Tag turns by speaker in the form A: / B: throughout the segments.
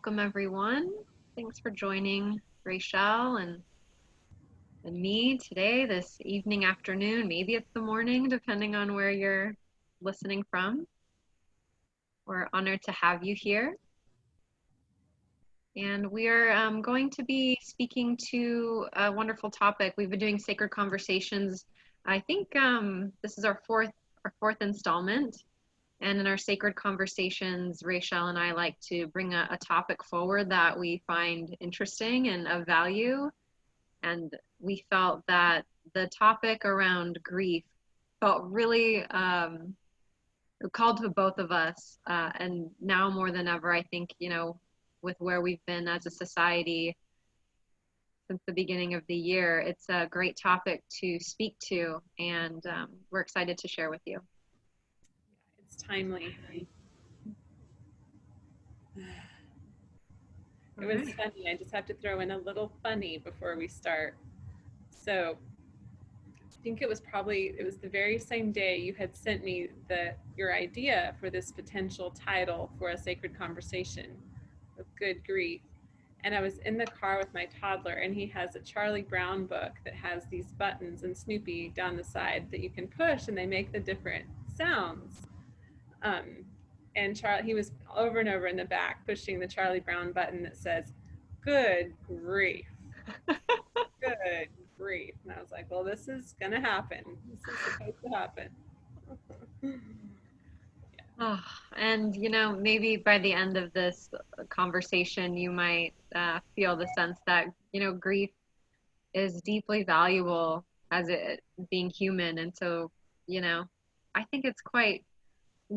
A: welcome everyone. Thanks for joining Rachelle and me today, this evening, afternoon, maybe it's the morning, depending on where you're listening from. We're honored to have you here. And we are going to be speaking to a wonderful topic. We've been doing sacred conversations. I think this is our fourth installment. And in our sacred conversations, Rachelle and I like to bring a topic forward that we find interesting and of value. And we felt that the topic around grief felt really called to both of us. And now more than ever, I think, with where we've been as a society since the beginning of the year, it's a great topic to speak to. And we're excited to share with you.
B: It's timely. It was funny. I just have to throw in a little funny before we start. So I think it was the very same day you had sent me your idea for this potential title for a sacred conversation of good grief. And I was in the car with my toddler, and he has a Charlie Brown book that has these buttons and Snoopy down the side that you can push, and they make the different sounds. And he was over and over in the back pushing the Charlie Brown button that says, "Good grief." Good grief. And I was like, well, this is going to happen. This is supposed to happen.
A: Oh, and maybe by the end of this conversation, you might feel the sense that, grief is deeply valuable as it being human. And so, I think it's quite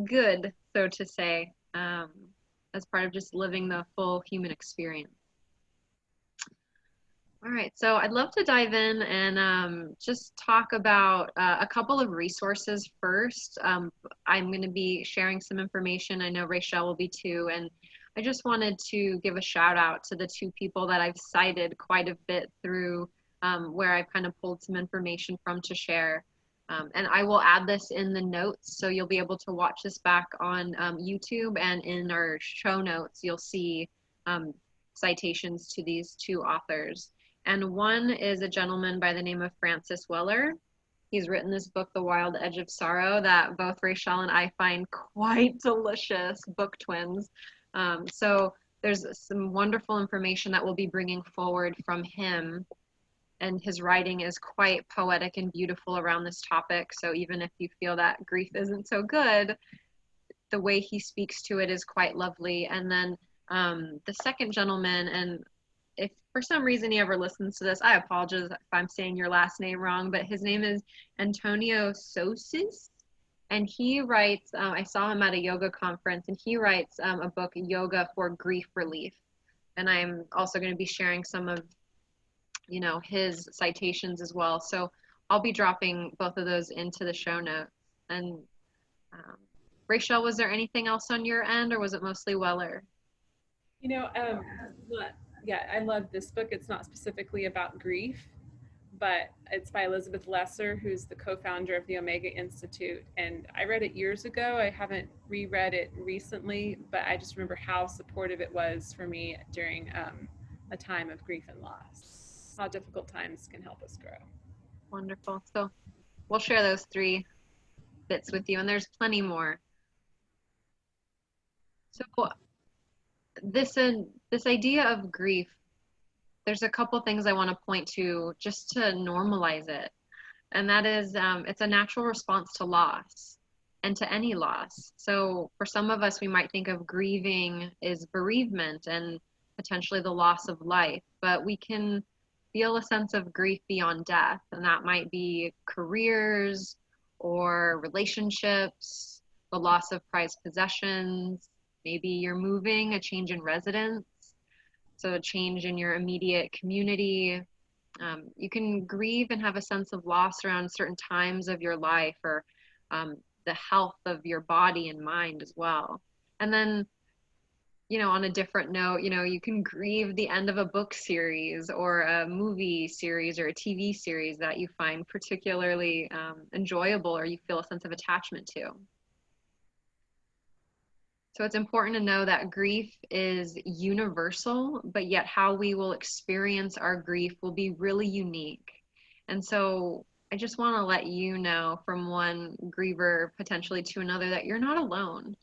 A: good, so to say, as part of just living the full human experience. All right, so I'd love to dive in and just talk about a couple of resources first. I'm going to be sharing some information. I know Rachelle will be too, and I just wanted to give a shout out to the two people that I've cited quite a bit through where I've kind of pulled some information from to share. And I will add this in the notes, so you'll be able to watch this back on YouTube, and in our show notes, you'll see citations to these two authors. And one is a gentleman by the name of Francis Weller. He's written this book, The Wild Edge of Sorrow, that both Rachelle and I find quite delicious, book twins. So there's some wonderful information that we'll be bringing forward from him. And his writing is quite poetic and beautiful around this topic. So even if you feel that grief isn't so good, the way he speaks to it is quite lovely. And then the second gentleman, and if for some reason he ever listens to this, I apologize if I'm saying your last name wrong, but his name is Antonio Sosis. And he writes, I saw him at a yoga conference, and he writes a book, Yoga for Grief Relief. And I'm also going to be sharing some of, his citations as well. So I'll be dropping both of those into the show notes. And Rachelle, was there anything else on your end, or was it mostly Weller?
B: Yeah, I love this book. It's not specifically about grief, but it's by Elizabeth Lesser, who's the co-founder of the Omega Institute. And I read it years ago. I haven't reread it recently, but I just remember how supportive it was for me during a time of grief and loss, how difficult times can help us grow.
A: Wonderful. So we'll share those 3 bits with you, and there's plenty more. So this idea of grief, there's a couple things I want to point to just to normalize it. And that is, it's a natural response to loss and to any loss. So for some of us, we might think of grieving as bereavement and potentially the loss of life, but we can feel a sense of grief beyond death. And that might be careers or relationships, the loss of prized possessions. Maybe you're moving, a change in residence, so a change in your immediate community. You can grieve and have a sense of loss around certain times of your life, or the health of your body and mind as well. And then, on a different note, you can grieve the end of a book series or a movie series or a TV series that you find particularly enjoyable or you feel a sense of attachment to. So it's important to know that grief is universal, but yet how we will experience our grief will be really unique. And so I just want to let you know, from one griever potentially to another, that you're not alone.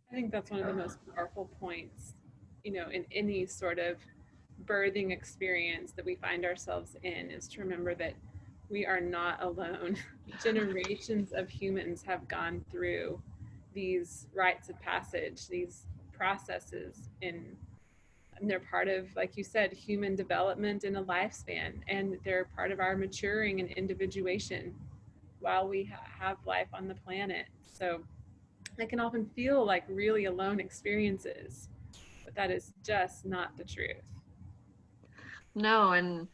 B: I think that's one of the most powerful points, in any sort of birthing experience that we find ourselves in, is to remember that we are not alone. Generations of humans have gone through these rites of passage, these processes and they're part of, like you said, human development in a lifespan, and they're part of our maturing and individuation while we have life on the planet. So they can often feel like really alone experiences, but that is just not the truth.
A: No, and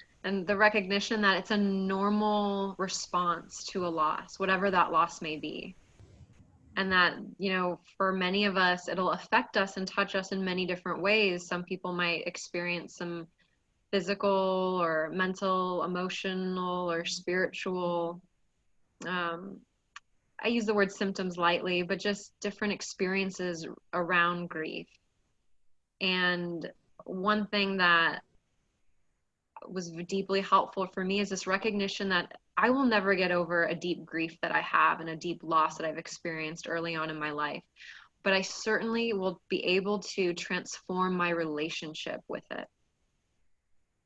A: the recognition that it's a normal response to a loss, whatever that loss may be. And that, for many of us, it'll affect us and touch us in many different ways. Some people might experience some physical or mental, emotional, or spiritual, um, I use the word symptoms lightly, but just different experiences around grief. And one thing that was deeply helpful for me is this recognition that I will never get over a deep grief that I have and a deep loss that I've experienced early on in my life. But I certainly will be able to transform my relationship with it.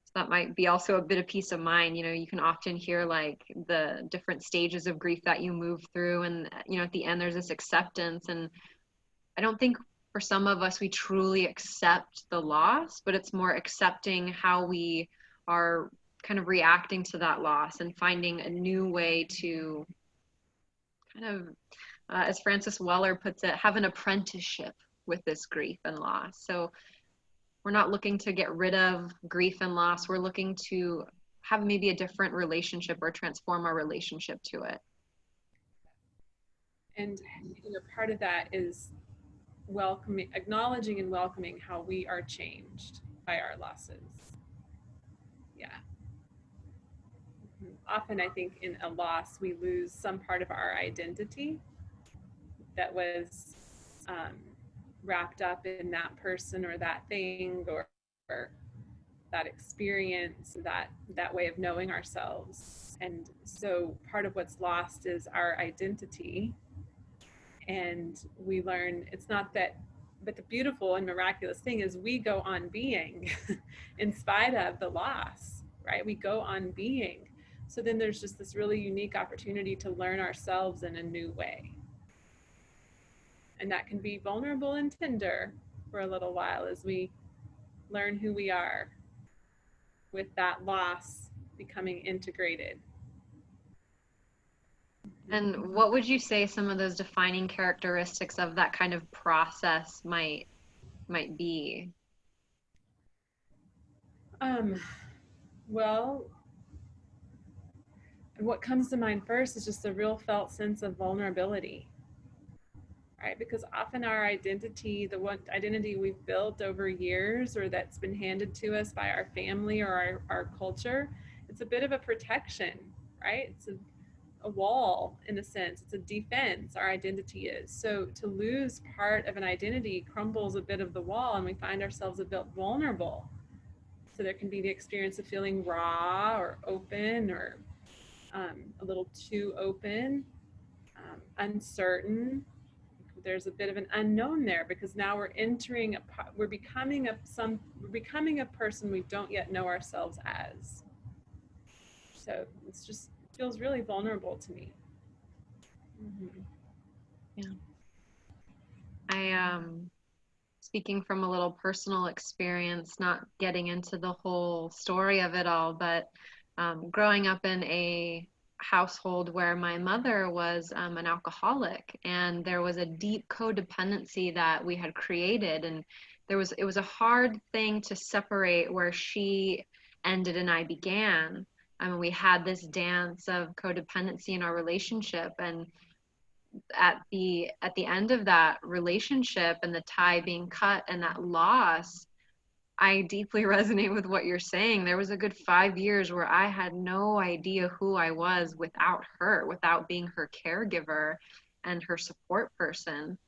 A: So that might be also a bit of peace of mind. You can often hear like the different stages of grief that you move through, and at the end there's this acceptance. And I don't think for some of us we truly accept the loss, but it's more accepting how we are kind of reacting to that loss and finding a new way to kind of, as Francis Weller puts it, have an apprenticeship with this grief and loss. So we're not looking to get rid of grief and loss. We're looking to have maybe a different relationship or transform our relationship to it.
B: And part of that is acknowledging and welcoming how we are changed by our losses. Yeah. Often I think in a loss we lose some part of our identity that was wrapped up in that person or that thing or that experience, that way of knowing ourselves. And so part of what's lost is our identity. And we learn it's not that, but the beautiful and miraculous thing is we go on being in spite of the loss, right? We go on being. So then there's just this really unique opportunity to learn ourselves in a new way. And that can be vulnerable and tender for a little while as we learn who we are with that loss becoming integrated.
A: And what would you say some of those defining characteristics of that kind of process might be?
B: Well, what comes to mind first is just a real felt sense of vulnerability, right? Because often our identity, the one identity we've built over years or that's been handed to us by our family or our culture, it's a bit of a protection, right? It's a wall in a sense. It's a defense, our identity is. So to lose part of an identity crumbles a bit of the wall and we find ourselves a bit vulnerable. So there can be the experience of feeling raw or open or a little too open, uncertain. There's a bit of an unknown there because now we're becoming a person we don't yet know ourselves as. So it's just feels really vulnerable to me. Mm-hmm.
A: Yeah. I speaking from a little personal experience, not getting into the whole story of it all, but growing up in a household where my mother was an alcoholic, and there was a deep codependency that we had created, and it was a hard thing to separate where she ended and I began. I mean, we had this dance of codependency in our relationship, and at the end of that relationship and the tie being cut and that loss, I deeply resonate with what you're saying. There was a good 5 years where I had no idea who I was without her, without being her caregiver and her support person.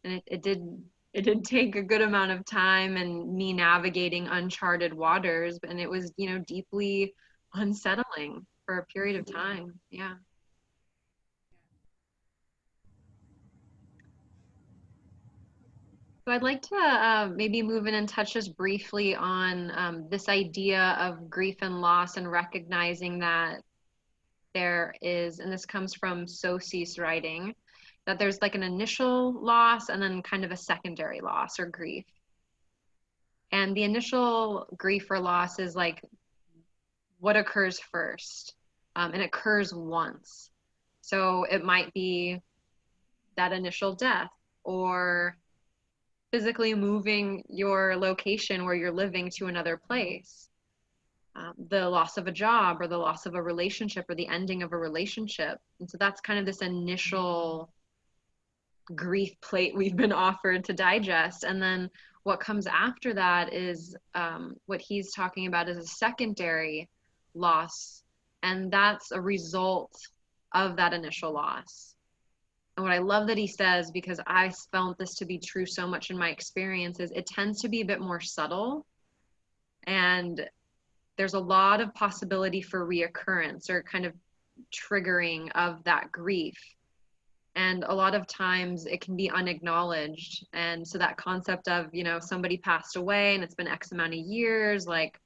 A: And it did take a good amount of time and me navigating uncharted waters, and it was, deeply unsettling for a period of time. Yeah. So I'd like to maybe move in and touch just briefly on this idea of grief and loss, and recognizing that there is, and this comes from Sosie's writing, that there's like an initial loss and then kind of a secondary loss or grief. And the initial grief or loss is like what occurs first, and it occurs once. So it might be that initial death, or physically moving your location where you're living to another place, the loss of a job, or the loss of a relationship, or the ending of a relationship. And so that's kind of this initial grief plate we've been offered to digest. And then what comes after that is what he's talking about is a secondary loss. And that's a result of that initial loss. And what I love that he says, because I found this to be true so much in my experience, is it tends to be a bit more subtle. And there's a lot of possibility for reoccurrence or kind of triggering of that grief. And a lot of times it can be unacknowledged. And so that concept of, somebody passed away and it's been X amount of years, like,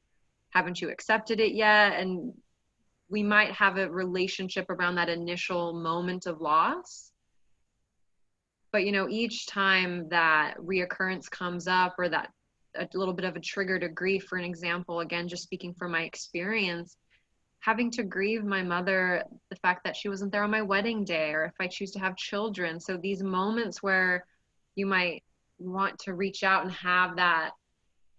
A: haven't you accepted it yet? And we might have a relationship around that initial moment of loss. But, each time that reoccurrence comes up, or that a little bit of a trigger to grief, for an example, again, just speaking from my experience, having to grieve my mother, the fact that she wasn't there on my wedding day, or if I choose to have children. So these moments where you might want to reach out and have that,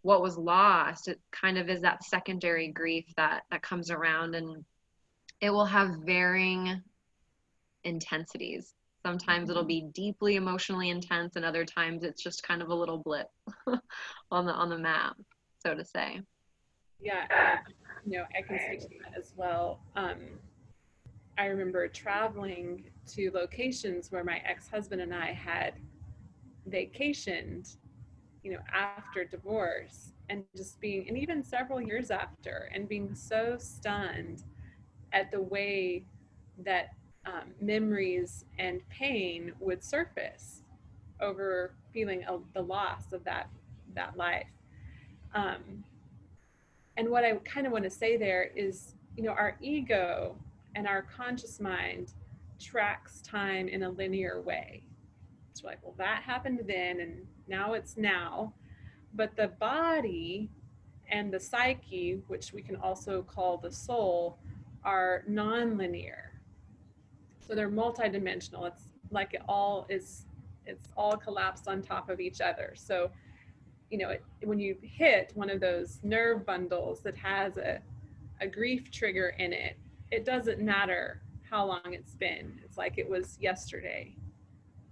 A: what was lost, it kind of is that secondary grief that comes around, and it will have varying intensities. Sometimes it'll be deeply emotionally intense, and other times it's just kind of a little blip on the map, so to say.
B: Yeah, I can speak to that as well. I remember traveling to locations where my ex-husband and I had vacationed, after divorce, and just being, and even several years after, and being so stunned at the way that memories and pain would surface over feeling the loss of that life. Um, and what I kind of want to say there is, our ego and our conscious mind tracks time in a linear way. It's like, well, that happened then, and now it's now. But the body and the psyche, which we can also call the soul, are non-linear. So they're multidimensional. It's like it's all collapsed on top of each other. So, when you hit one of those nerve bundles that has a grief trigger in it, it doesn't matter how long it's been. It's like it was yesterday.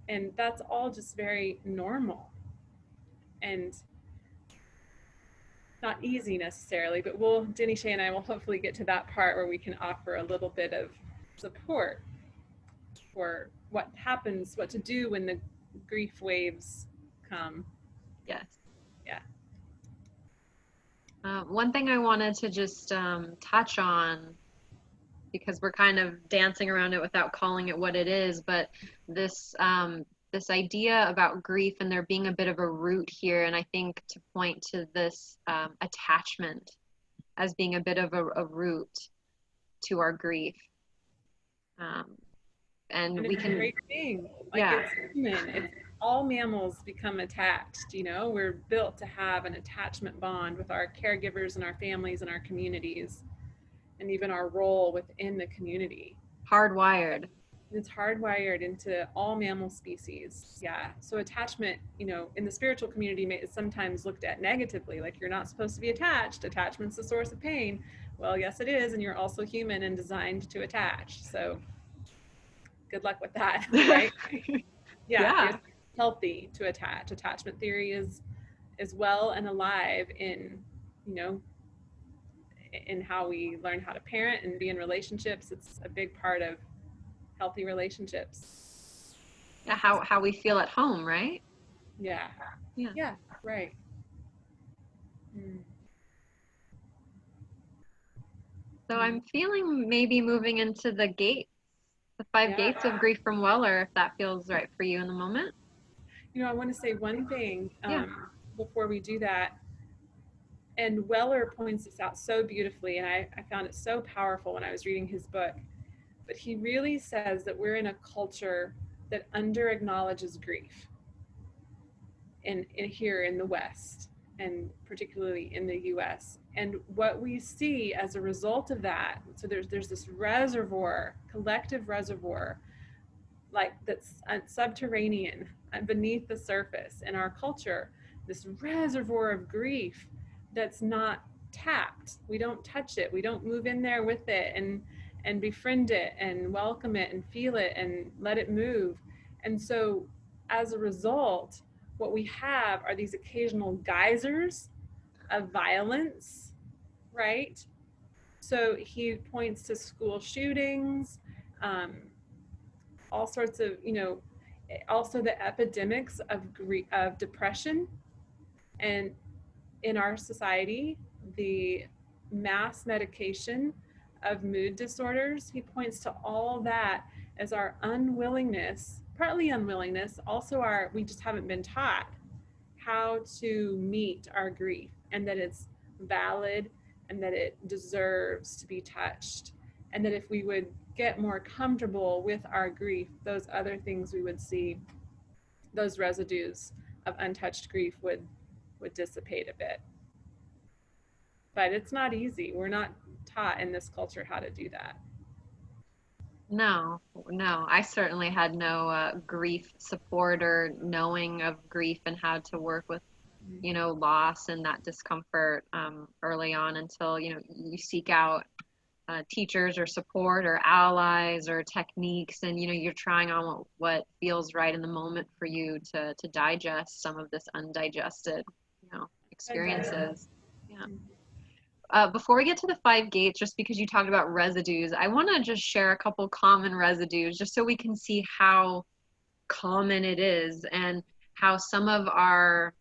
B: And that's all just very normal. And not easy necessarily, but Denny Shay and I will hopefully get to that part where we can offer a little bit of support for what happens, what to do when the grief waves come.
A: Yes.
B: Yeah.
A: One thing I wanted to just touch on, because we're kind of dancing around it without calling it what it is, but this idea about grief and there being a bit of a root here, and I think to point to this attachment as being a bit of a root to our grief. And we
B: it's
A: can,
B: a great thing. Like,
A: yeah,
B: it's human. It's all mammals become attached. We're built to have an attachment bond with our caregivers and our families and our communities, and even our role within the community.
A: hardwired.
B: It's hardwired into all mammal species. Yeah. So attachment, in the spiritual community, is sometimes looked at negatively, like you're not supposed to be attached. Attachment's the source of pain. Well, yes, it is, and you're also human and designed to attach. So good luck with that, right? Yeah,
A: Yeah.
B: it's healthy to attach. Attachment theory is well and alive in, in how we learn how to parent and be in relationships. It's a big part of healthy relationships.
A: Yeah, how we feel at home, right?
B: Yeah.
A: Yeah.
B: Yeah. Right. Mm.
A: So
B: Mm.
A: I'm feeling maybe moving into the gates, the five
B: Yeah.
A: gates of grief from Weller, if that feels right for you in the moment.
B: You know, I want to say one thing
A: Yeah.
B: before we do that. And Weller points this out so beautifully, and I found it so powerful when I was reading his book. But he really says that we're in a culture that under acknowledges grief in here in the West, and particularly in the US. And what we see as a result of that, so there's this reservoir, collective reservoir, like that's subterranean beneath the surface in our culture, this reservoir of grief that's not tapped. We don't touch it. We don't move in there with it and befriend it and welcome it and feel it and let it move. And so as a result, what we have are these occasional geysers of violence, right? So he points to school shootings, um, all sorts of, also the epidemics of depression, and in our society, the mass medication of mood disorders. He points to all that as our unwillingness, partly unwillingness, also we just haven't been taught how to meet our grief, and that it's valid and that it deserves to be touched. And that if we would get more comfortable with our grief, those other things we would see, those residues of untouched grief would dissipate a bit. But it's not easy. We're not taught in this culture how to do that.
A: No, no. I certainly had no grief support or knowing of grief and how to work with, loss and that discomfort early on until, you seek out teachers or support or allies or techniques, and you're trying on what feels right in the moment for you to digest some of this undigested experiences. Yeah. Before we get to the five gates, just because you talked about residues, I want to just share a couple common residues just so we can see how common it is and how some of our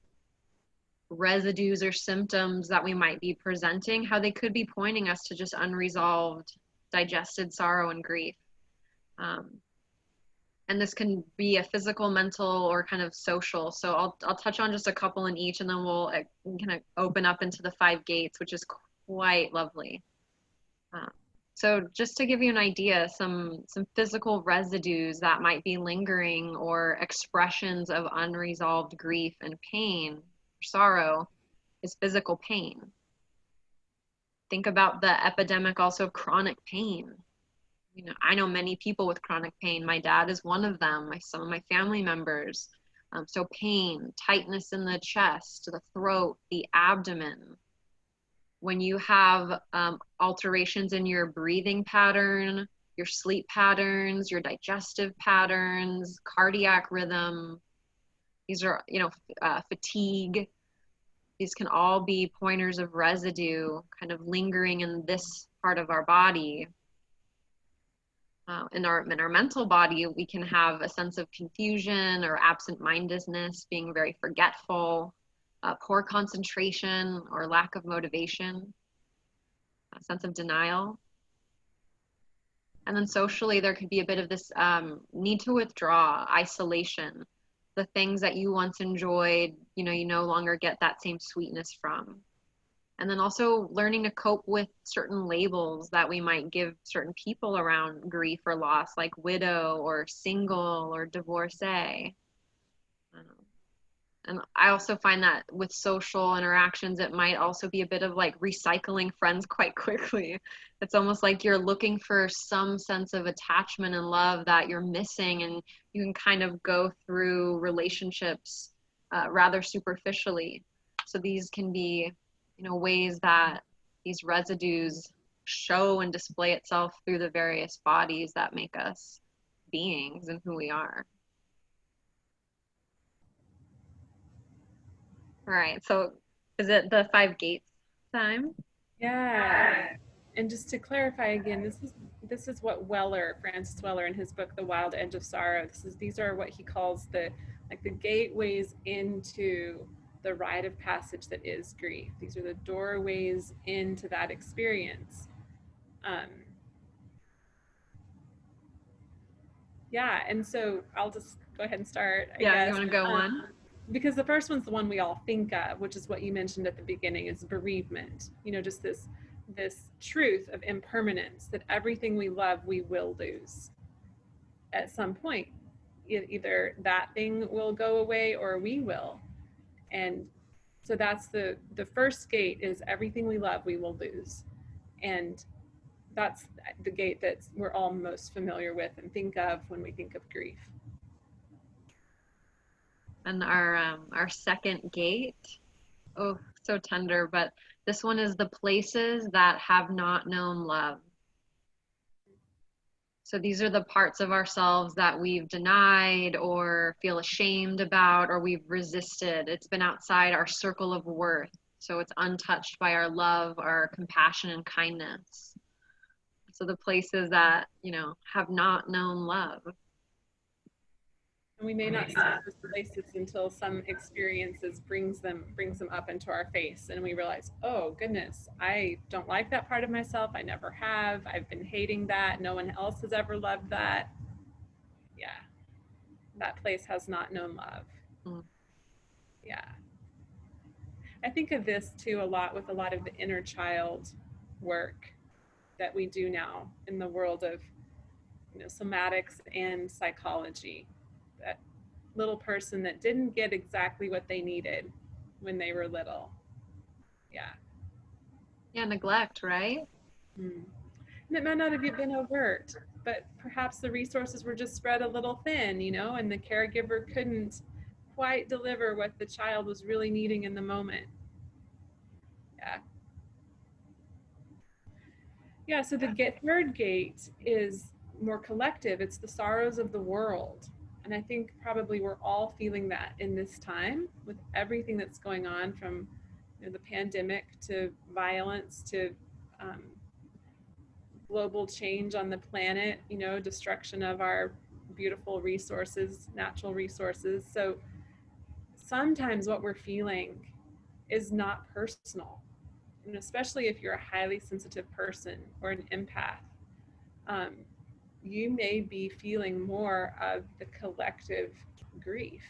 A: residues or symptoms that we might be presenting, how they could be pointing us to just unresolved, digested sorrow and grief. Um, and this can be a physical, mental, or kind of social. So I'll touch on just a couple in each, and then we'll kind of open up into the five gates, which is quite lovely. So just to give you an idea, some physical residues that might be lingering or expressions of unresolved grief and pain, sorrow, is physical pain. Think about the epidemic also of chronic pain. I know many people with chronic pain. My dad is one of them, some of my family members. So pain, tightness in the chest, the throat, the abdomen. When you have alterations in your breathing pattern, your sleep patterns, your digestive patterns, cardiac rhythm, these are, fatigue. These can all be pointers of residue kind of lingering in this part of our body. In our mental body, we can have a sense of confusion or absent-mindedness, being very forgetful, poor concentration or lack of motivation, a sense of denial. And then socially, there could be a bit of this need to withdraw, isolation. The things that you once enjoyed, you no longer get that same sweetness from. And then also learning to cope with certain labels that we might give certain people around grief or loss, like widow or single or divorcee. And I also find that with social interactions, it might also be a bit of like recycling friends quite quickly. It's almost like you're looking for some sense of attachment and love that you're missing, and you can kind of go through relationships rather superficially. So these can be, ways that these residues show and display itself through the various bodies that make us beings and who we are. All right, so is it the five gates time?
B: Yeah. And just to clarify again, this is what Francis Weller, in his book The Wild Edge of Sorrow, these are what he calls the like the gateways into the rite of passage that is grief. These are the doorways into that experience. Um, yeah, and so I'll just go ahead and start, I
A: Yeah, you
B: guess.
A: want to go on?
B: Because the first one's the one we all think of, which is what you mentioned at the beginning, is bereavement. You know, just this truth of impermanence, that everything we love we will lose at some point. Either that thing will go away or we will. And so that's the first gate, is everything we love we will lose. And that's the gate that we're all most familiar with and think of when we think of grief.
A: And our second gate, oh, so tender, but this one is the places that have not known love. So these are the parts of ourselves that we've denied or feel ashamed about or we've resisted. It's been outside our circle of worth. So it's untouched by our love, our compassion, and kindness. So the places that, you know, have not known love.
B: And we may not see those places until some experiences brings them up into our face, and we realize, oh goodness, I don't like that part of myself. I never have. I've been hating that. No one else has ever loved that. Yeah, that place has not known love.
A: Mm.
B: Yeah, I think of this too a lot with a lot of the inner child work that we do now in the world of, you know, somatics and psychology. That little person that didn't get exactly what they needed when they were little. Yeah.
A: Yeah, neglect, right?
B: Mm. And it might not have been overt, but perhaps the resources were just spread a little thin, you know, and the caregiver couldn't quite deliver what the child was really needing in the moment. Yeah. Yeah, so the third gate is more collective. It's the sorrows of the world. And I think probably we're all feeling that in this time with everything that's going on, from, you know, the pandemic to violence to global change on the planet, you know, destruction of our beautiful resources, natural resources. So sometimes what we're feeling is not personal. And especially if you're a highly sensitive person or an empath, um, you may be feeling more of the collective grief.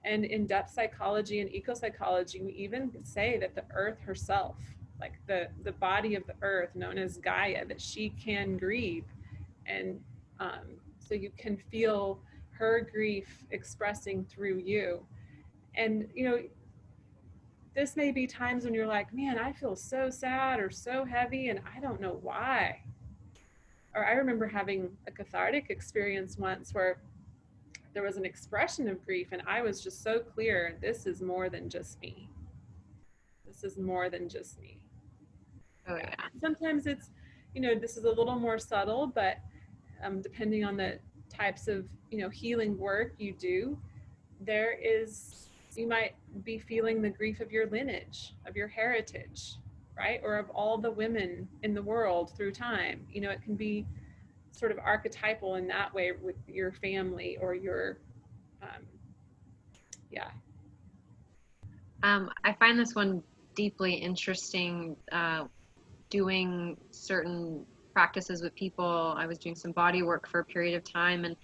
B: And in depth psychology and eco-psychology, we even say that the earth herself, like the body of the earth known as Gaia, that she can grieve. And so you can feel her grief expressing through you. And, you know, this may be times when you're like, man, I feel so sad or so heavy and I don't know why. Or I remember having a cathartic experience once where there was an expression of grief and I was just so clear, this is more than just me. This is more than just me.
A: Oh,
B: Yeah.
A: yeah.
B: Sometimes it's, you know, this is a little more subtle, but depending on the types of, you know, healing work you do, there is, you might be feeling the grief of your lineage, of your heritage, right? Or of all the women in the world through time. You know, it can be sort of archetypal in that way with your family or your, um, yeah.
A: I find this one deeply interesting, doing certain practices with people. I was doing some body work for a period of time, and,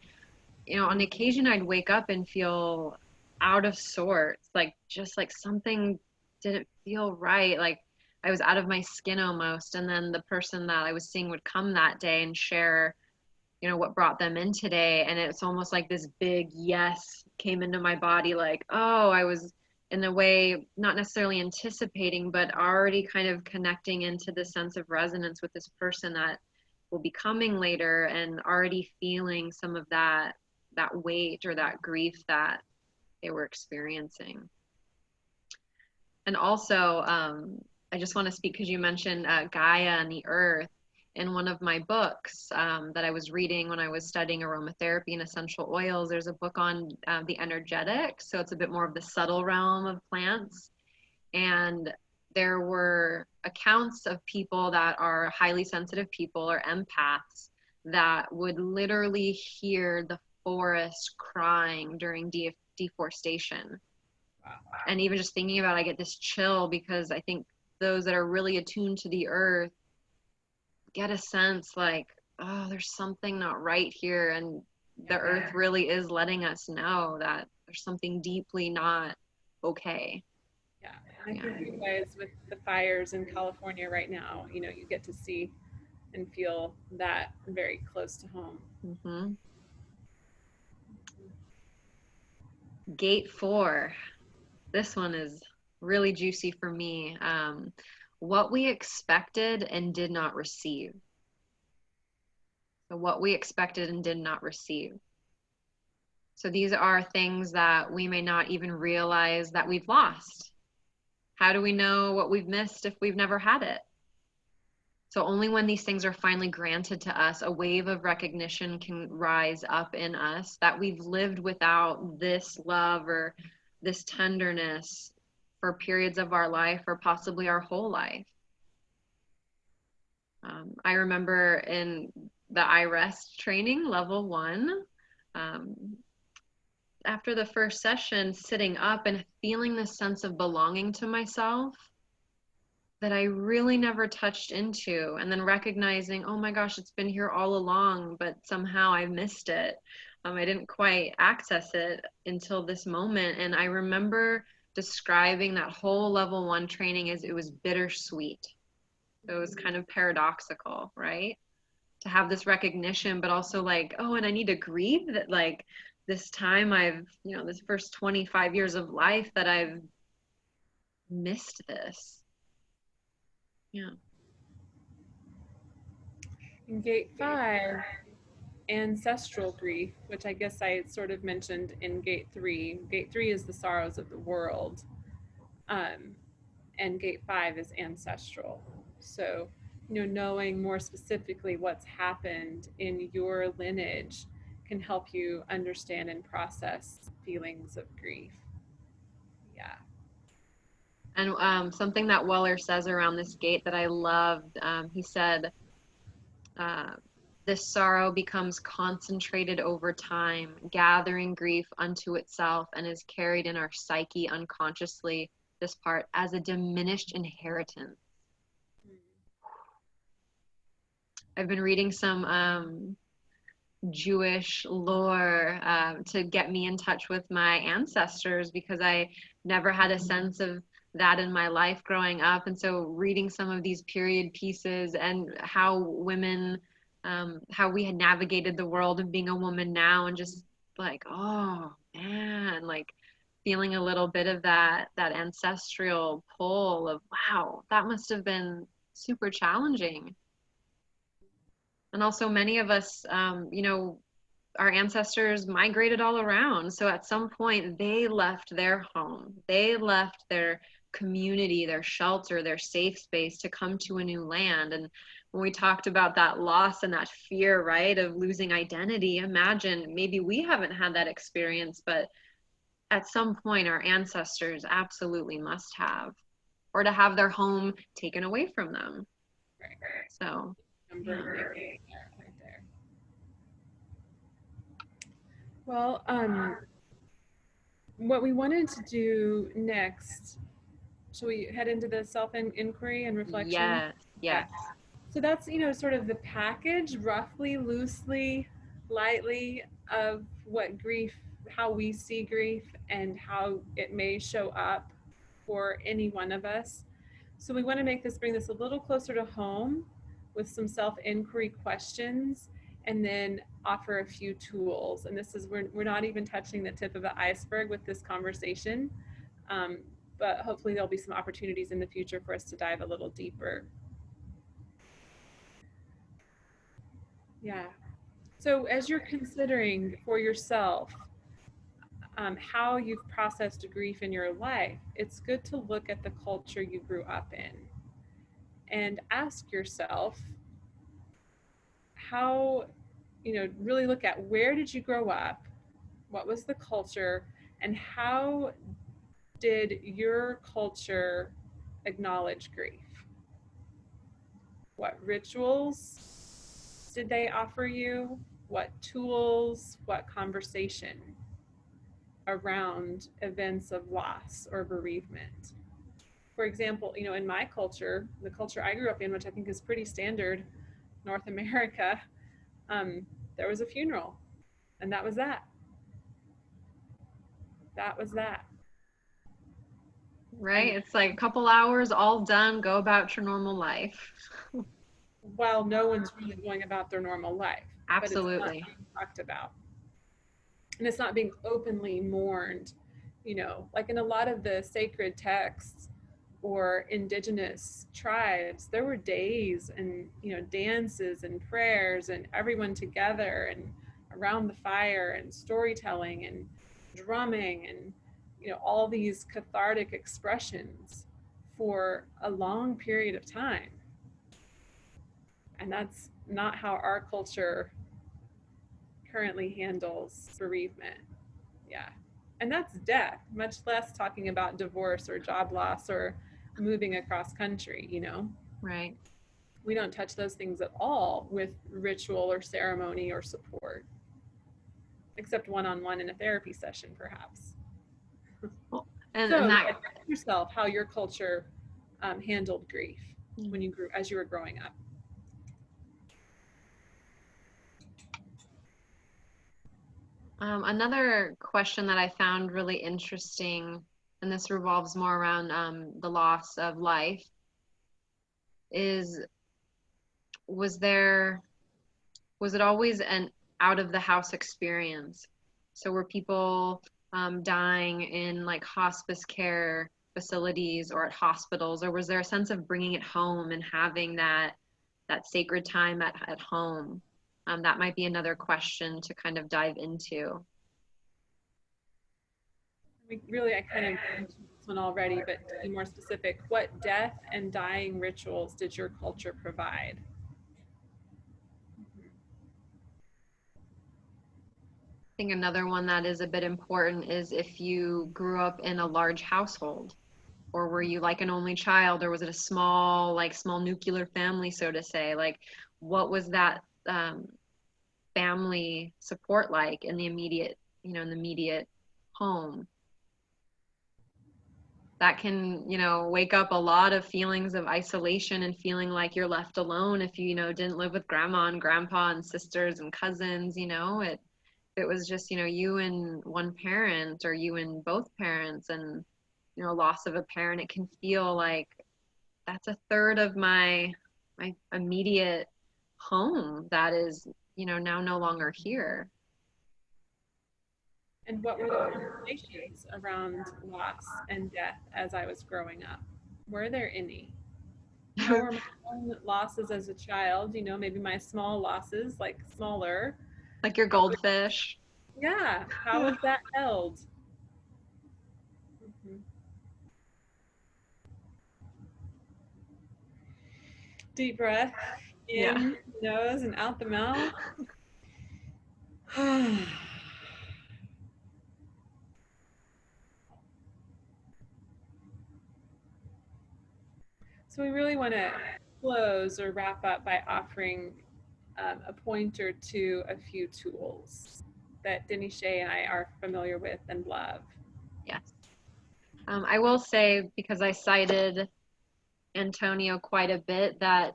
A: you know, on occasion I'd wake up and feel out of sorts, like just like something didn't feel right, like I was out of my skin almost. And then the person that I was seeing would come that day and share, you know, what brought them in today, and it's almost like this big yes came into my body, like, oh, I was in a way not necessarily anticipating but already kind of connecting into the sense of resonance with this person that will be coming later, and already feeling some of that weight or that grief that they were experiencing. And also, I just want to speak because you mentioned Gaia and the earth. In one of my books that I was reading when I was studying aromatherapy and essential oils, there's a book on the energetics. So it's a bit more of the subtle realm of plants. And there were accounts of people that are highly sensitive people or empaths that would literally hear the forest crying during deforestation.
B: Wow.
A: And even just thinking about it, I get this chill, because I think those that are really attuned to the earth get a sense like, oh, there's something not right here. And the earth really is letting us know that there's something deeply not okay.
B: Yeah. And I think you guys, with the fires in California right now, you know, you get to see and feel that very close to home.
A: Mm-hmm. Gate 4. This one is really juicy for me. What we expected and did not receive. So what we expected and did not receive. So these are things that we may not even realize that we've lost. How do we know what we've missed if we've never had it? So only when these things are finally granted to us, a wave of recognition can rise up in us that we've lived without this love or this tenderness for periods of our life, or possibly our whole life. I remember in the Irest training, level 1, after the first session, sitting up and feeling this sense of belonging to myself that I really never touched into, and then recognizing, oh my gosh, it's been here all along, but somehow I missed it. I didn't quite access it until this moment. And I remember describing that whole level 1 training as it was bittersweet. So it was kind of paradoxical, right? To have this recognition, but also like, oh, and I need to grieve that, like, this time I've, this first 25 years of life that I've missed this. Yeah.
B: In gate 5, ancestral grief, which I guess I sort of mentioned in gate 3. Gate 3 is the sorrows of the world. And gate 5 is ancestral. So, knowing more specifically what's happened in your lineage can help you understand and process feelings of grief. Yeah.
A: And something that Weller says around this gate that I loved, he said, this sorrow becomes concentrated over time, gathering grief unto itself, and is carried in our psyche unconsciously, this part, as a diminished inheritance. I've been reading some Jewish lore to get me in touch with my ancestors, because I never had a sense of that in my life growing up. And so reading some of these period pieces and how women, how we had navigated the world and being a woman now, and just like, oh man, like feeling a little bit of that ancestral pull of, wow, that must have been super challenging. And also many of us, our ancestors migrated all around. So at some point they left their home, they left their community, their shelter, their safe space to come to a new land. And when we talked about that loss and that fear, right, of losing identity, imagine maybe we haven't had that experience, but at some point our ancestors absolutely must have, or to have their home taken away from them.
B: Right.
A: So
B: Right there. Well, what we wanted to do next, shall we head into the self-inquiry and reflection?
A: yes.
B: So that's, sort of the package, roughly, loosely, lightly, of what grief, how we see grief, and how it may show up for any one of us. So we want to bring this a little closer to home with some self-inquiry questions, and then offer a few tools. And this is, we're not even touching the tip of the iceberg with this conversation, but hopefully there'll be some opportunities in the future for us to dive a little deeper. Yeah. So as you're considering for yourself how you've processed grief in your life, it's good to look at the culture you grew up in and ask yourself how, really look at, where did you grow up? What was the culture? And how did your culture acknowledge grief? What rituals did they offer you? What tools? What conversation? around events of loss or bereavement. For example, in my culture, the culture I grew up in, which I think is pretty standard North America, there was a funeral, and that was that. That was that.
A: Right?
B: And
A: It's like a couple hours, all done, go about your normal life.
B: while no one's really going about their normal life, but it's not
A: Absolutely.
B: being talked about. And it's not being openly mourned, like in a lot of the sacred texts or indigenous tribes, there were days and, dances and prayers and everyone together and around the fire and storytelling and drumming and, all these cathartic expressions for a long period of time. And that's not how our culture currently handles bereavement. Yeah. And that's death, much less talking about divorce or job loss or moving across country.
A: Right.
B: We don't touch those things at all with ritual or ceremony or support, except one-on-one in a therapy session, perhaps.
A: Well, and
B: So
A: that
B: ask yourself how your culture handled grief as you were growing up.
A: another question that I found really interesting, and this revolves more around the loss of life, is was it always an out of the house experience? So were people dying in like hospice care facilities or at hospitals, or was there a sense of bringing it home and having that sacred time at home? That might be another question to kind of dive into.
B: I kind of mentioned this one already, but to be more specific, what death and dying rituals did your culture provide?
A: I think another one that is a bit important is if you grew up in a large household, or were you like an only child, or was it a small nuclear family, so to say? Like, what was that family support like in the immediate home? That can, wake up a lot of feelings of isolation and feeling like you're left alone if didn't live with grandma and grandpa and sisters and cousins. It was just, you and one parent, or you and both parents, and, loss of a parent, it can feel like that's a third of my immediate home that is, now no longer here.
B: And what were the conversations around loss and death as I was growing up? Were there any? How were my own losses as a child? Maybe my small losses, like smaller.
A: Like your goldfish.
B: Yeah. How was that held? Mhm. Deep breath
A: Yeah.
B: in the nose and out the mouth. So we really want to close or wrap up by offering a pointer to a few tools that Denny Shea and I are familiar with and love.
A: Yes. I will say, because I cited Antonio quite a bit, that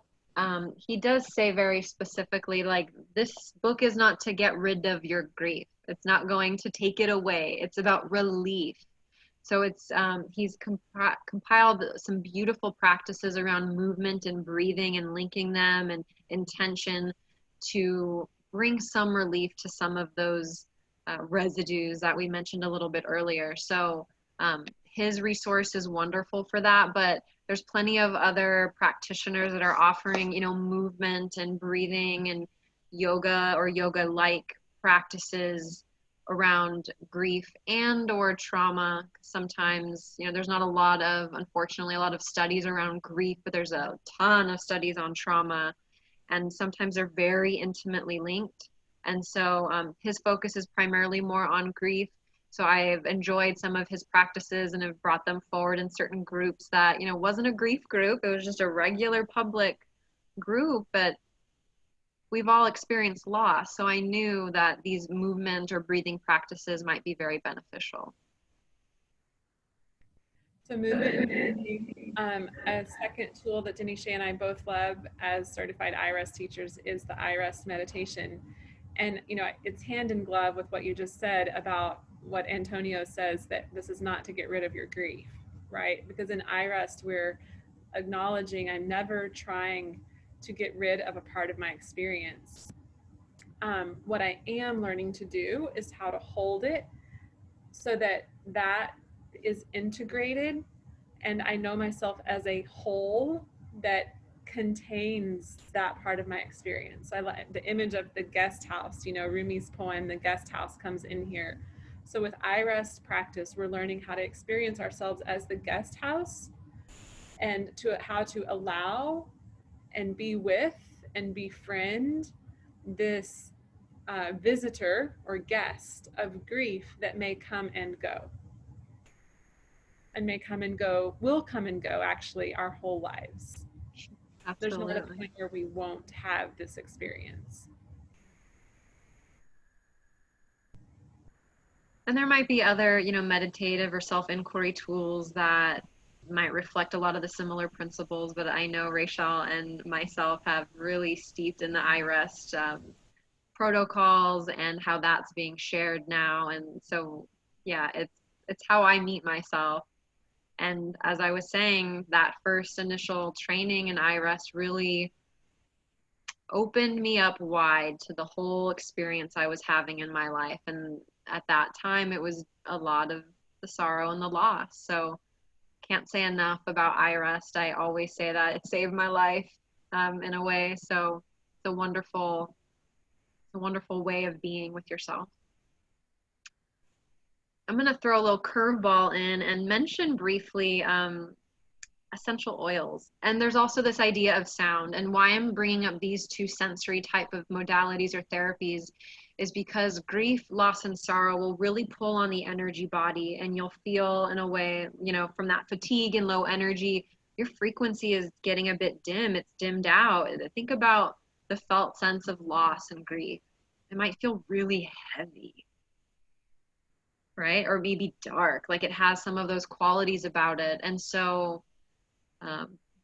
A: he does say very specifically, like, this book is not to get rid of your grief. It's not going to take it away. It's about relief. So he's compiled some beautiful practices around movement and breathing and linking them and intention to bring some relief to some of those residues that we mentioned a little bit earlier. So his resource is wonderful for that, but there's plenty of other practitioners that are offering, movement and breathing and yoga or yoga-like practices around grief and or trauma. Sometimes, there's not unfortunately, a lot of studies around grief, but there's a ton of studies on trauma, and sometimes they're very intimately linked. And so his focus is primarily more on grief. So I've enjoyed some of his practices and have brought them forward in certain groups that, wasn't a grief group. It was just a regular public group, but we've all experienced loss. So I knew that these movement or breathing practices might be very beneficial.
B: So movement and breathing. A second tool that Denisha and I both love as certified Irest teachers is the Irest meditation. And, you know, it's hand in glove with what you just said about what Antonio says, that this is not to get rid of your grief, right? Because in Irest, we're acknowledging I'm never trying to get rid of a part of my experience. What I am learning to do is how to hold it so that that is integrated and I know myself as a whole that contains that part of my experience. I like the image of the guest house, you know, Rumi's poem, The Guest House, comes in here. So with Irest practice, we're learning how to experience ourselves as the guest house and to how to allow and be with and befriend this visitor or guest of grief that may come and go. And may come and go, will come and go actually our whole lives.
A: Absolutely.
B: There's not a point where we won't have this experience.
A: And there might be other, you know, meditative or self-inquiry tools that might reflect a lot of the similar principles, but I know Rachelle and myself have really steeped in the Irest protocols and how that's being shared now. And so, yeah, it's how I meet myself. And as I was saying, that first initial training in Irest really opened me up wide to the whole experience I was having in my life. And at that time, it was a lot of the sorrow and the loss. So can't say enough about Irest. I always say that it saved my life in a way. So it's a wonderful way of being with yourself. I'm going to throw a little curveball in and mention briefly essential oils. And there's also this idea of sound. And why I'm bringing up these two sensory type of modalities or therapies is because grief, loss, and sorrow will really pull on the energy body, and you'll feel in a way, you know, from that fatigue and low energy, your frequency is getting a bit dim. It's dimmed out. Think about the felt sense of loss and grief. It might feel really heavy, right? Or maybe dark, like it has some of those qualities about it. And so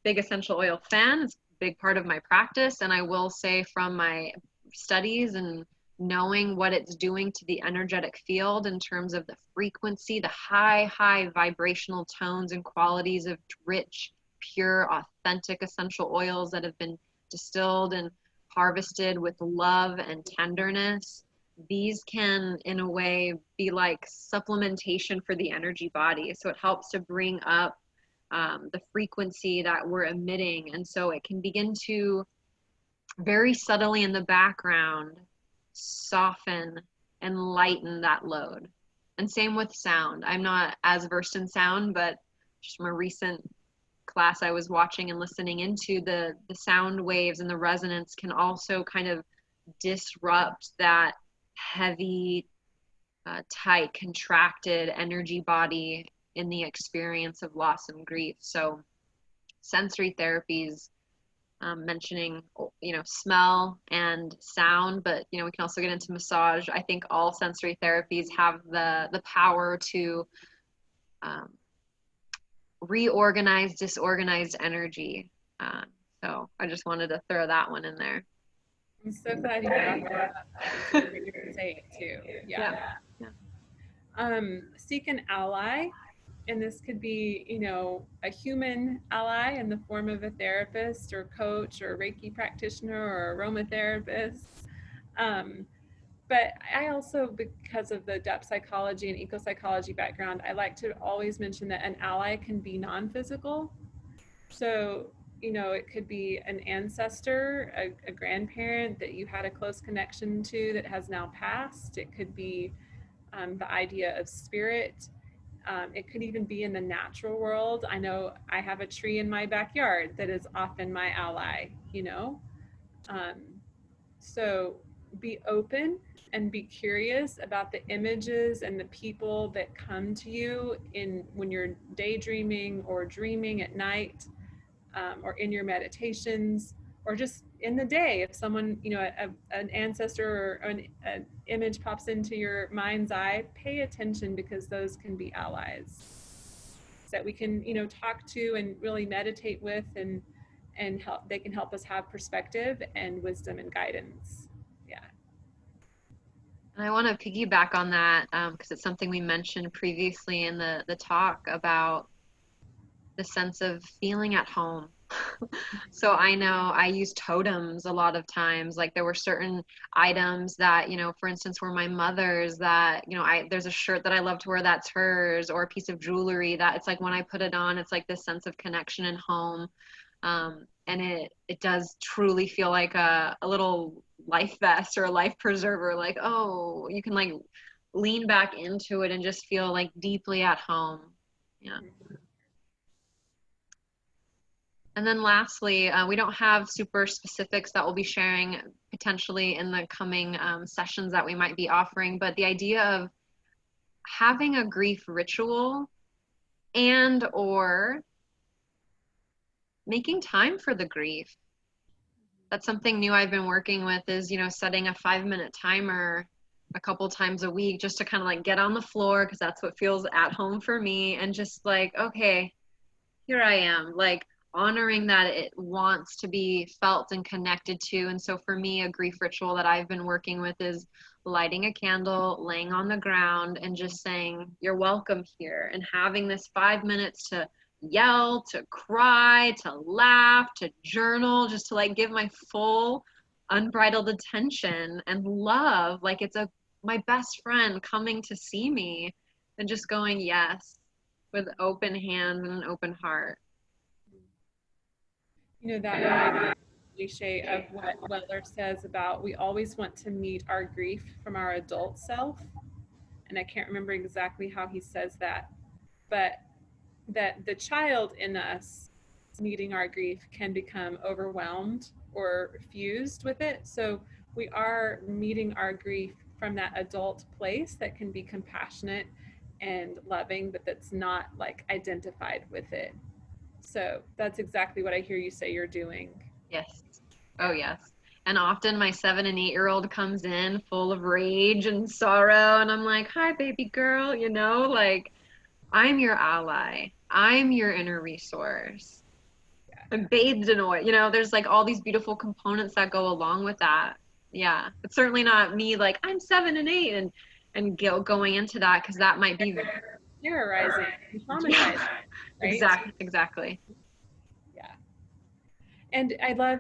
A: big essential oil fan is a big part of my practice. And I will say from my studies and knowing what it's doing to the energetic field in terms of the frequency, the high vibrational tones and qualities of rich, pure, authentic essential oils that have been distilled and harvested with love and tenderness. These can, in a way, be like supplementation for the energy body. So it helps to bring up the frequency that we're emitting. And so it can begin to very subtly in the background soften and lighten that load. And same with sound. I'm not as versed in sound, but just from a recent class I was watching and listening into, the sound waves and the resonance can also kind of disrupt that heavy, tight, contracted energy body in the experience of loss and grief. So sensory therapies, mentioning, you know, smell and sound, but, you know, we can also get into massage. I think all sensory therapies have the power to reorganize disorganized energy. So I just wanted to throw that one in there.
B: I'm so glad you brought that up. It's so great to say it too. Yeah. Seek an ally. And this could be, you know, a human ally in the form of a therapist or coach or a Reiki practitioner or aromatherapist. But I also, because of the depth psychology and eco-psychology background, I like to always mention that an ally can be non-physical. So, you know, it could be an ancestor, a grandparent that you had a close connection to that has now passed. It could be the idea of spirit. It could even be in the natural world. I know I have a tree in my backyard that is often my ally, you know. So be open and be curious about the images and the people that come to you when you're daydreaming or dreaming at night, or in your meditations. or just in the day, if someone, an ancestor or an image pops into your mind's eye, pay attention, because those can be allies that we can, talk to and really meditate with, and help. They can help us have perspective and wisdom and guidance. Yeah.
A: And I want to piggyback on that because it's something we mentioned previously in the talk about the sense of feeling at home. So I know I use totems a lot of times. Like there were certain items that, for instance, were my mother's that, there's a shirt that I love to wear that's hers, or a piece of jewelry that it's like when I put it on, it's like this sense of connection and home. And it does truly feel like a little life vest or a life preserver. Like, oh, you can like lean back into it and just feel like deeply at home. Yeah. And then lastly, we don't have super specifics that we'll be sharing potentially in the coming sessions that we might be offering, but the idea of having a grief ritual and or making time for the grief. That's something new I've been working with is, setting a 5-minute timer a couple times a week just to kind of like get on the floor, because that's what feels at home for me, and just like, okay, here I am, like honoring that it wants to be felt and connected to. And so for me, a grief ritual that I've been working with is lighting a candle, laying on the ground, and just saying, you're welcome here, and having this 5 minutes to yell, to cry, to laugh, to journal, just to like give my full unbridled attention and love, like it's my best friend coming to see me, and just going yes with open hands and an open heart.
B: That reminds me cliche of what Weller says about we always want to meet our grief from our adult self. And I can't remember exactly how he says that, but that the child in us meeting our grief can become overwhelmed or fused with it. So we are meeting our grief from that adult place that can be compassionate and loving, but that's not like identified with it. So that's exactly what I hear you say you're doing.
A: Yes. Oh, yes. And often my 7 and 8-year-old comes in full of rage and sorrow, and I'm like, hi, baby girl, like I'm your ally. I'm your inner resource. I'm bathed in oil. There's like all these beautiful components that go along with that. Yeah. It's certainly not me like I'm 7 and 8 and going into that, because that might be
B: terrorizing and traumatizing.
A: Yeah.
B: Right?
A: Exactly.
B: Yeah. And I love,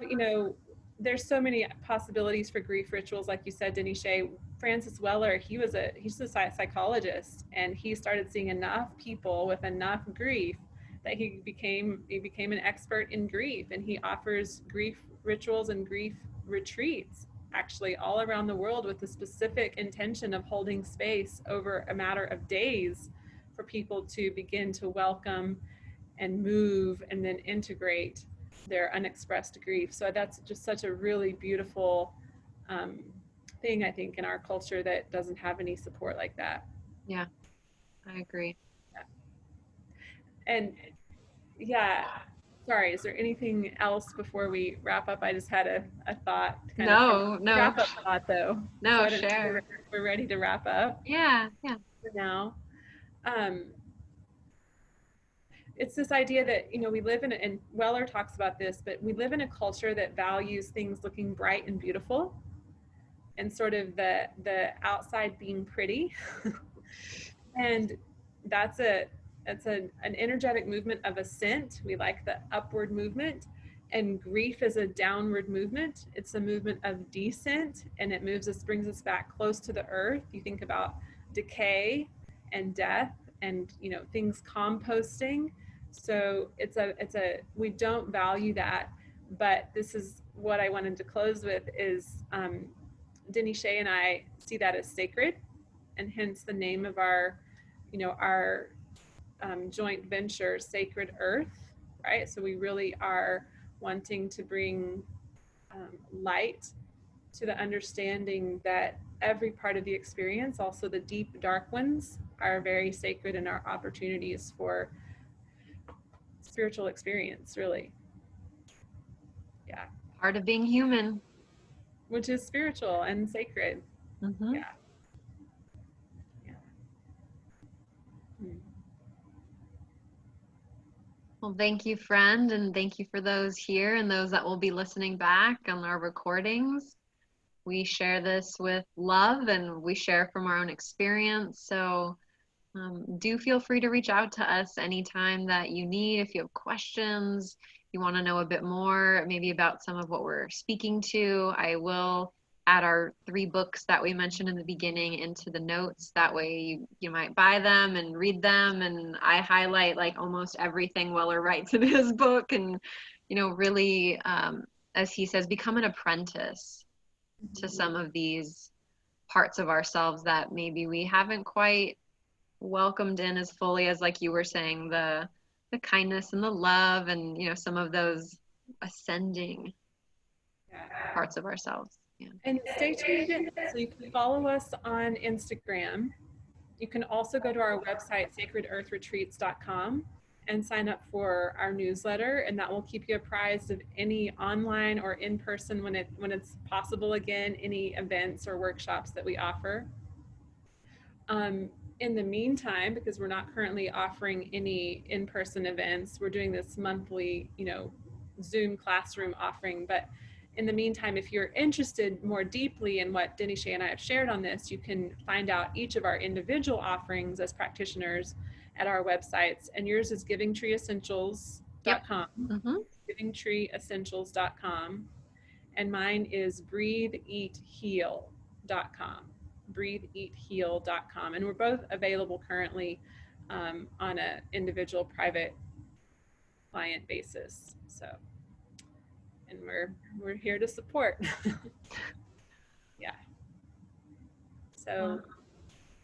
B: there's so many possibilities for grief rituals, like you said, Denisha. Francis Weller, he's a psychologist, and he started seeing enough people with enough grief that he became an expert in grief, and he offers grief rituals and grief retreats actually all around the world with the specific intention of holding space over a matter of days for people to begin to welcome and move and then integrate their unexpressed grief. So that's just such a really beautiful thing, I think, in our culture that doesn't have any support like that.
A: Yeah, I agree.
B: Yeah. And yeah, sorry, is there anything else before we wrap up? I just had a thought kind of from
A: No.
B: wrap up thought though.
A: No,
B: So I don't know
A: share.
B: if we're ready to wrap up.
A: Yeah.
B: For now. It's this idea that, we live in, and Weller talks about this, but we live in a culture that values things looking bright and beautiful, and sort of the outside being pretty. And that's an energetic movement of ascent. We like the upward movement, and grief is a downward movement. It's a movement of descent, and it brings us back close to the earth. You think about decay and death, and things composting. So we don't value that. But this is what I wanted to close with is Denisha and I see that as sacred, and hence the name of our joint venture, Sacred Earth, right? So we really are wanting to bring light to the understanding that every part of the experience, also the deep, dark ones, are very sacred and are opportunities for spiritual experience, really. Yeah.
A: Part of being human.
B: which is spiritual and sacred.
A: Mm-hmm.
B: Yeah. Yeah. Mm.
A: Well, thank you, friend, and thank you for those here and those that will be listening back on our recordings. We share this with love and we share from our own experience. So do feel free to reach out to us anytime that you need. If you have questions, you want to know a bit more, maybe about some of what we're speaking to, I will add our 3 books that we mentioned in the beginning into the notes. That way you might buy them and read them. And I highlight like almost everything Weller writes in his book and, really, as he says, become an apprentice to some of these parts of ourselves that maybe we haven't quite welcomed in as fully as, like you were saying, the kindness and the love and some of those ascending
B: Yeah.
A: parts of ourselves. Yeah.
B: And stay tuned in. So you can follow us on Instagram. You can also go to our website, sacredearthretreats.com, and sign up for our newsletter, and that will keep you apprised of any online or in person when it's possible again, any events or workshops that we offer. In the meantime, because we're not currently offering any in-person events, we're doing this monthly, Zoom classroom offering. But in the meantime, if you're interested more deeply in what Denny Shea and I have shared on this, you can find out each of our individual offerings as practitioners at our websites. And yours is givingtreeessentials.com,
A: Mm-hmm.
B: givingtreeessentials.com, and mine is breatheatheal.com, breatheatheal.com. And we're both available currently on an individual private client basis. So, and we're here to support. Yeah. So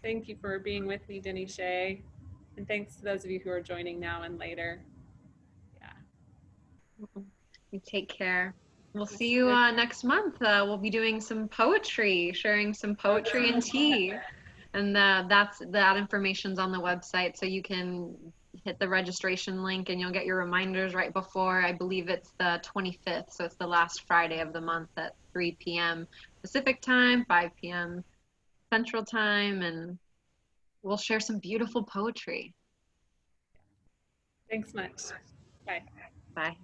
B: thank you for being with me, Denny Shea. And thanks to those of you who are joining now and later. Yeah.
A: You take care. We'll see you next month. We'll be doing some poetry, sharing some poetry and tea. And that information's on the website, so you can hit the registration link and you'll get your reminders right before. I believe it's the 25th, so it's the last Friday of the month at 3 p.m. Pacific time, 5 p.m. Central time, and we'll share some beautiful poetry.
B: Thanks much. Bye.
A: Bye.